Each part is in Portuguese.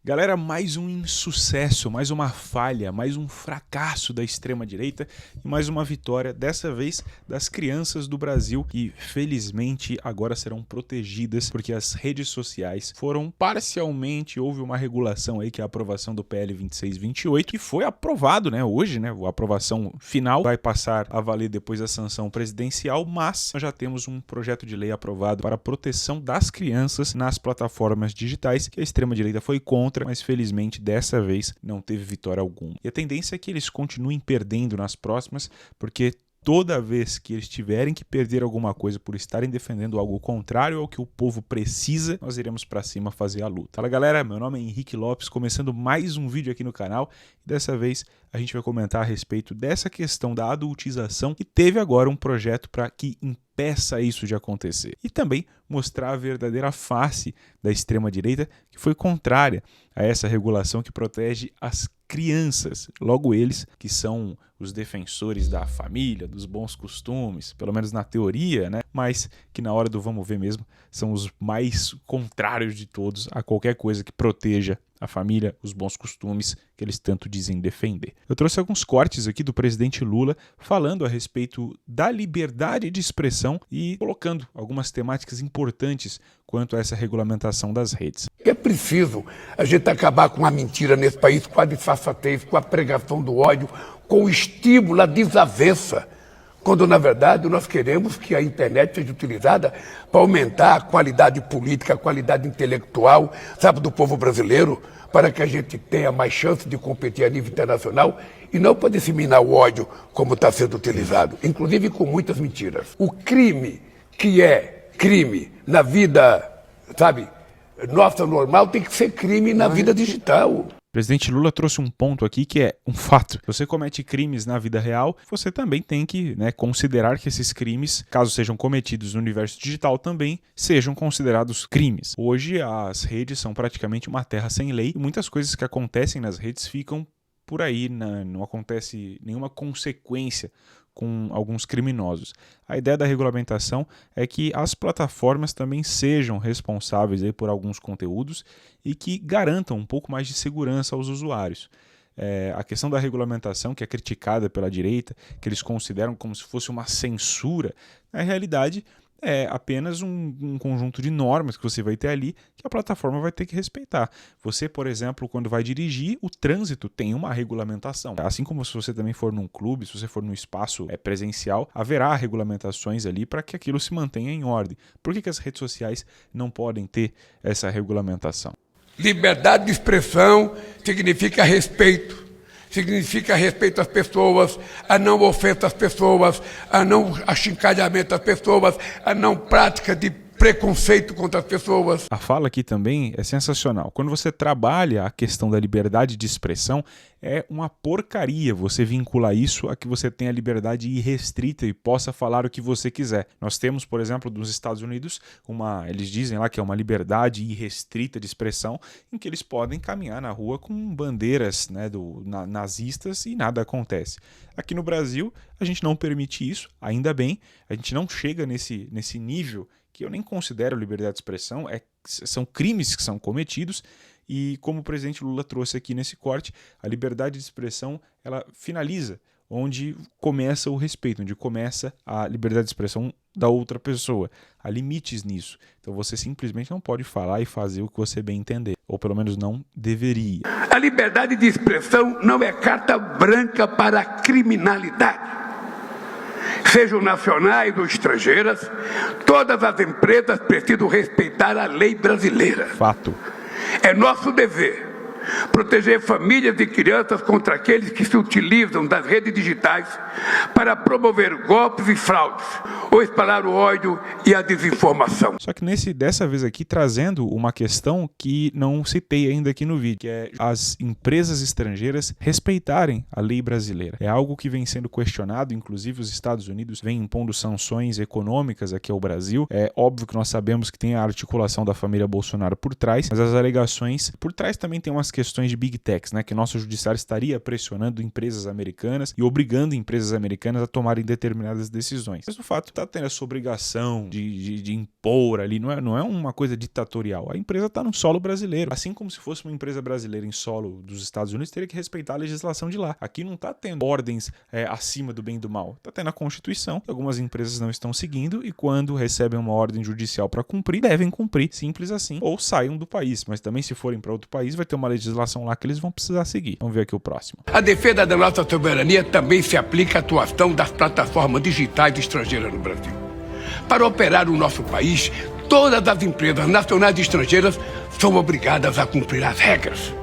Galera, mais um insucesso, mais uma falha, mais um fracasso da extrema-direita e mais uma vitória, dessa vez das crianças do Brasil, que felizmente agora serão protegidas porque as redes sociais foram parcialmente, houve uma regulação aí que é a aprovação do PL 2628, que foi aprovado, hoje, a aprovação final vai passar a valer depois da sanção presidencial, mas nós já temos um projeto de lei aprovado para a proteção das crianças nas plataformas digitais, que a extrema-direita foi contra, mas felizmente dessa vez não teve vitória alguma. E a tendência é que eles continuem perdendo nas próximas, porque toda vez que eles tiverem que perder alguma coisa por estarem defendendo algo contrário ao que o povo precisa, nós iremos para cima fazer a luta. Fala galera, meu nome é Henrique Lopes, começando mais um vídeo aqui no canal, e dessa vez a gente vai comentar a respeito dessa questão da adultização, e teve agora um projeto para que impeça isso de acontecer. E também mostrar a verdadeira face da extrema-direita, que foi contrária a essa regulação que protege as crianças, logo eles que são os defensores da família, dos bons costumes, pelo menos na teoria, mas que na hora do vamos ver mesmo, são os mais contrários de todos a qualquer coisa que proteja a família, os bons costumes que eles tanto dizem defender. Eu trouxe alguns cortes aqui do presidente Lula falando a respeito da liberdade de expressão e colocando algumas temáticas importantes quanto a essa regulamentação das redes. É preciso a gente acabar com a mentira nesse país, com a disfarçatez, com a pregação do ódio, com o estímulo à desavença, quando na verdade nós queremos que a internet seja utilizada para aumentar a qualidade política, a qualidade intelectual, do povo brasileiro, para que a gente tenha mais chance de competir a nível internacional e não para disseminar o ódio como está sendo utilizado, inclusive com muitas mentiras. O crime que é crime na vida, nossa normal, tem que ser crime na vida digital. O presidente Lula trouxe um ponto aqui que é um fato. Se você comete crimes na vida real, você também tem que considerar que esses crimes, caso sejam cometidos no universo digital, também sejam considerados crimes. Hoje as redes são praticamente uma terra sem lei e muitas coisas que acontecem nas redes ficam por aí, não acontece nenhuma consequência com alguns criminosos. A ideia da regulamentação é que as plataformas também sejam responsáveis aí por alguns conteúdos e que garantam um pouco mais de segurança aos usuários. A questão da regulamentação, que é criticada pela direita, que eles consideram como se fosse uma censura, na realidade é apenas um conjunto de normas que você vai ter ali que a plataforma vai ter que respeitar. Você, por exemplo, quando vai dirigir, o trânsito tem uma regulamentação. Assim como se você também for num clube, se você for num espaço presencial, haverá regulamentações ali para que aquilo se mantenha em ordem. Por que as redes sociais não podem ter essa regulamentação? Liberdade de expressão significa respeito. Significa respeito às pessoas, a não ofensa às pessoas, a não achincalhamento às pessoas, a não prática de preconceito contra as pessoas. A fala aqui também é sensacional. Quando você trabalha a questão da liberdade de expressão, é uma porcaria você vincular isso a que você tenha liberdade irrestrita e possa falar o que você quiser. Nós temos, por exemplo, nos Estados Unidos, eles dizem lá que é uma liberdade irrestrita de expressão, em que eles podem caminhar na rua com bandeiras nazistas e nada acontece. Aqui no Brasil, a gente não permite isso, ainda bem, a gente não chega nesse nível que eu nem considero liberdade de expressão, são crimes que são cometidos, e como o presidente Lula trouxe aqui nesse corte, a liberdade de expressão ela finaliza onde começa o respeito, onde começa a liberdade de expressão da outra pessoa. Há limites nisso. Então você simplesmente não pode falar e fazer o que você bem entender, ou pelo menos não deveria. A liberdade de expressão não é carta branca para a criminalidade. Sejam nacionais ou estrangeiras, todas as empresas precisam respeitar a lei brasileira. Fato. É nosso dever proteger famílias e crianças contra aqueles que se utilizam das redes digitais para promover golpes e fraudes, ou espalhar o ódio e a desinformação. Só que dessa vez aqui trazendo uma questão que não citei ainda aqui no vídeo, que é as empresas estrangeiras respeitarem a lei brasileira. É algo que vem sendo questionado, inclusive os Estados Unidos vêm impondo sanções econômicas aqui ao Brasil. É óbvio que nós sabemos que tem a articulação da família Bolsonaro por trás, mas as alegações por trás também tem umas questões de Big Techs, né, que nosso judiciário estaria pressionando empresas americanas e obrigando empresas americanas a tomarem determinadas decisões. Mas o fato está tendo essa obrigação de impor ali, não é uma coisa ditatorial. A empresa está no solo brasileiro. Assim como se fosse uma empresa brasileira em solo dos Estados Unidos, teria que respeitar a legislação de lá. Aqui não está tendo ordens acima do bem e do mal. Está tendo a Constituição, que algumas empresas não estão seguindo e quando recebem uma ordem judicial para cumprir, devem cumprir, simples assim, ou saiam do país. Mas também se forem para outro país, vai ter uma legislação lá que eles vão precisar seguir. Vamos ver aqui o próximo. A defesa da nossa soberania também se aplica à atuação das plataformas digitais estrangeiras no Brasil. Para operar o nosso país, todas as empresas nacionais e estrangeiras são obrigadas a cumprir as regras.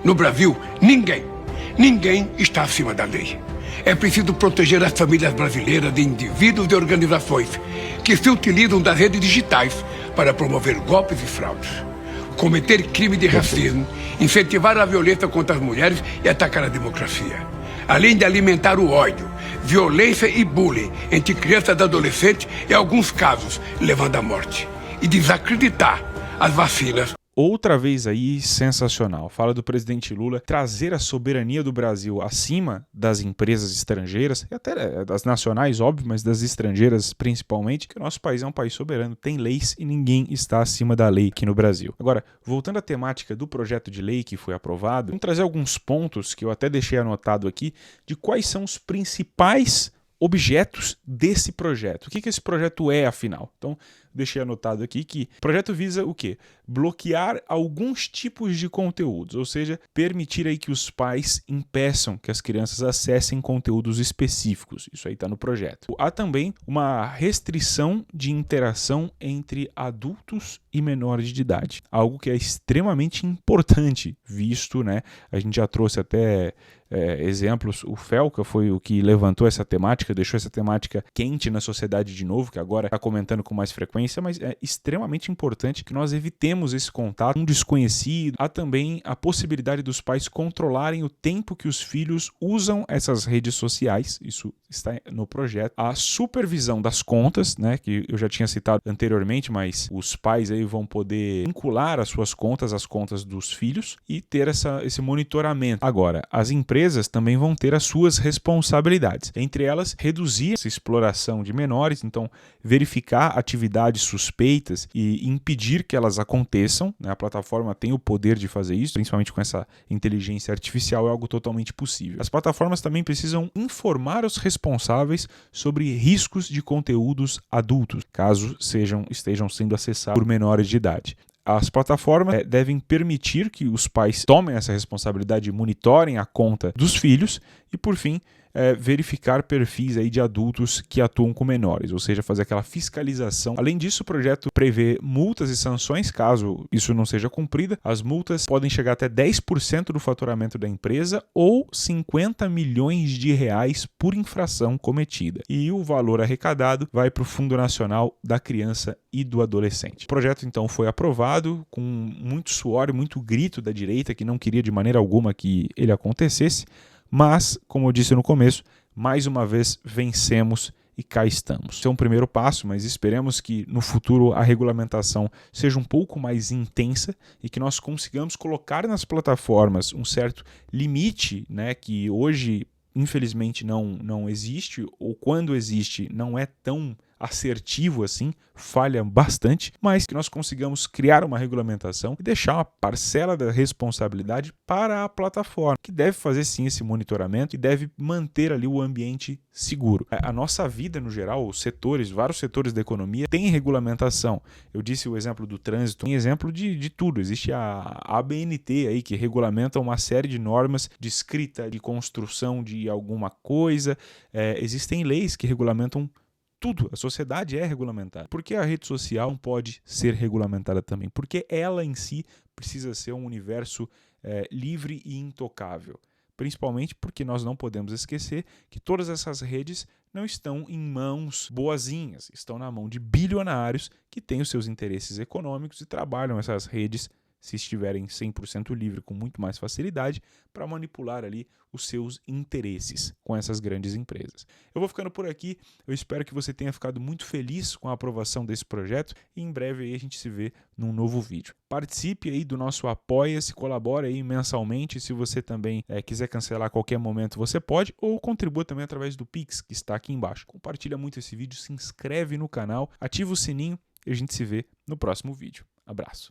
No Brasil, ninguém está acima da lei. É preciso proteger as famílias brasileiras de indivíduos e organizações que se utilizam das redes digitais para promover golpes e fraudes, cometer crime de racismo, incentivar a violência contra as mulheres e atacar a democracia. Além de alimentar o ódio, violência e bullying entre crianças e adolescentes, em alguns casos, levando à morte. E desacreditar as vacinas. Outra vez aí, sensacional. Fala do presidente Lula trazer a soberania do Brasil acima das empresas estrangeiras, e até das nacionais, óbvio, mas das estrangeiras principalmente, que o nosso país é um país soberano, tem leis e ninguém está acima da lei aqui no Brasil. Agora, voltando à temática do projeto de lei que foi aprovado, vamos trazer alguns pontos que eu até deixei anotado aqui, de quais são os principais objetos desse projeto. O que esse projeto é, afinal? Então, deixei anotado aqui que o projeto visa o quê? Bloquear alguns tipos de conteúdos, ou seja, permitir aí que os pais impeçam que as crianças acessem conteúdos específicos. Isso aí está no projeto. Há também uma restrição de interação entre adultos e menores de idade, algo que é extremamente importante, visto, né? A gente já trouxe até exemplos, o Felca foi o que levantou essa temática, deixou essa temática quente na sociedade de novo, que agora está comentando com mais frequência, mas é extremamente importante que nós evitemos esse contato com um desconhecido. Há também a possibilidade dos pais controlarem o tempo que os filhos usam essas redes sociais, isso está no projeto. A supervisão das contas, né, que eu já tinha citado anteriormente, mas os pais aí vão poder vincular as suas contas às contas dos filhos e ter esse monitoramento. Agora, as empresas também vão ter as suas responsabilidades, entre elas reduzir essa exploração de menores, então verificar atividades suspeitas e impedir que elas aconteçam, né? A plataforma tem o poder de fazer isso, principalmente com essa inteligência artificial, é algo totalmente possível. As plataformas também precisam informar os responsáveis sobre riscos de conteúdos adultos, caso estejam sendo acessados por menores de idade. As plataformas devem permitir que os pais tomem essa responsabilidade e monitorem a conta dos filhos e, por fim, verificar perfis aí de adultos que atuam com menores, ou seja, fazer aquela fiscalização. Além disso, o projeto prevê multas e sanções caso isso não seja cumprida. As multas podem chegar até 10% do faturamento da empresa ou 50 milhões de reais por infração cometida. E o valor arrecadado vai para o Fundo Nacional da Criança e do Adolescente. O projeto, então, foi aprovado com muito suor e muito grito da direita, que não queria de maneira alguma que ele acontecesse. Mas, como eu disse no começo, mais uma vez vencemos e cá estamos. Esse é um primeiro passo, mas esperemos que no futuro a regulamentação seja um pouco mais intensa e que nós consigamos colocar nas plataformas um certo limite, né, que hoje, infelizmente, não existe, ou quando existe, não é tão assertivo assim, falha bastante, mas que nós consigamos criar uma regulamentação e deixar uma parcela da responsabilidade para a plataforma, que deve fazer sim esse monitoramento e deve manter ali o ambiente seguro. A nossa vida no geral, vários setores da economia têm regulamentação. Eu disse o exemplo do trânsito, tem exemplo de tudo. Existe a ABNT aí que regulamenta uma série de normas de escrita, de construção de alguma coisa. Existem leis que regulamentam tudo. A sociedade é regulamentada. Por que a rede social não pode ser regulamentada também? Porque ela em si precisa ser um universo livre e intocável. Principalmente porque nós não podemos esquecer que todas essas redes não estão em mãos boazinhas, estão na mão de bilionários que têm os seus interesses econômicos e trabalham essas redes se estiverem 100% livre com muito mais facilidade, para manipular ali os seus interesses com essas grandes empresas. Eu vou ficando por aqui, eu espero que você tenha ficado muito feliz com a aprovação desse projeto e em breve aí a gente se vê num novo vídeo. Participe aí do nosso Apoia-se, colabore aí mensalmente, se você também quiser cancelar a qualquer momento você pode, ou contribua também através do Pix, que está aqui embaixo. Compartilha muito esse vídeo, se inscreve no canal, ativa o sininho e a gente se vê no próximo vídeo. Abraço.